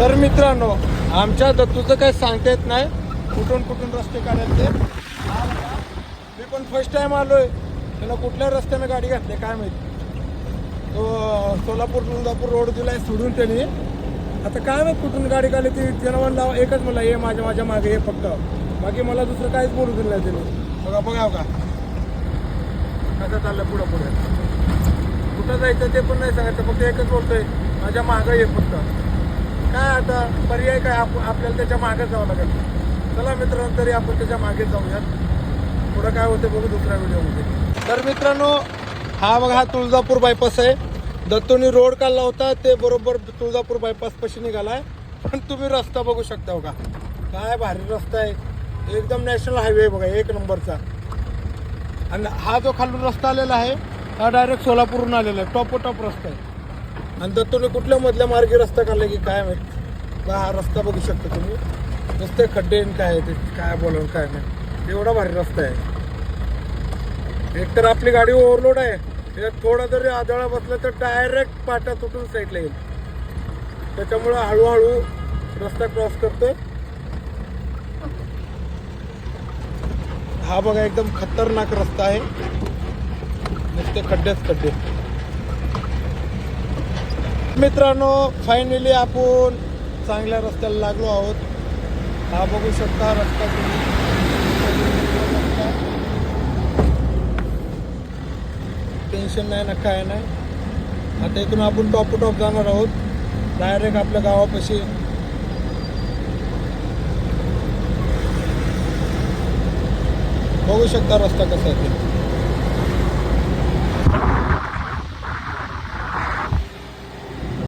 तर मित्रांनो, आमच्या दत्तूचं काही सांगता येत नाही, कुठून कुठून रस्ते काढायचे. मी पण फर्स्ट टाइम आलोय, त्याला कुठल्या रस्त्याने गाडी घातली काय माहिती. तो सोलापूर तुळजापूर रोड दिलाय सोडून त्यांनी. आता काय माहित कुठून गाडी काढली ती. जनावर लाव एकच मला ये माझ्या मागे ये फक्त, बाकी मला दुसरं काहीच बोलू दिलं नाही त्यांनी. बघा का कसं चाललं पुढं कुठं जायचं ते पण नाही सांगायचं, फक्त एकच बोलतोय माझ्या मागं ये फक्त. काय आता पर्याय काय, आपल्याला त्याच्या मागे जावं लागेल. चला मित्रांनो, तरी आपण त्याच्या मागे जाऊयात. पुढं काय होते बघू दुसऱ्या व्हिडिओमध्ये. तर मित्रांनो, हा तुळजापूर बायपास आहे. दत्तूनी रोड काढला होता ते बरोबर तुळजापूर बायपास पाशी निघालाय. पण तुम्ही रस्ता बघू शकता बघा, काय भारी रस्ता आहे, एकदम नॅशनल हायवे बघा, एक नंबरचा. आणि हा जो खालून रस्ता आलेला आहे हा डायरेक्ट सोलापूरहून आलेला आहे. टॉप रस्ता आहे. आणि दत्तूने कुठल्या मधल्या मार्गे रस्ता काढला की काय माहिती. हा रस्ता बघू शकता तुम्ही, नुसते खड्डे काय आहे ते, काय बोलून काय नाही, एवढा भारी रस्ता आहे. एकतर आपली गाडी ओव्हरलोड आहे, त्याच्यात थोडा जरी आदळा बसला तर डायरेक्ट पाटा तुटून साईडला येईल. त्याच्यामुळं हळूहळू रस्ता क्रॉस करतोय. हा बघा एकदम खतरनाक रस्ता आहे, नुसते खड्डे. मित्रांनो, फायनली आपण चांगल्या रस्त्याला लागलो आहोत. हा बघू शकता रस्ता तुम्ही, टेन्शन नाही ना काय नाही. आता इथून आपण टॉप जाणार आहोत डायरेक्ट आपल्या गावापाशी. बघू शकता रस्ता कसा आहे.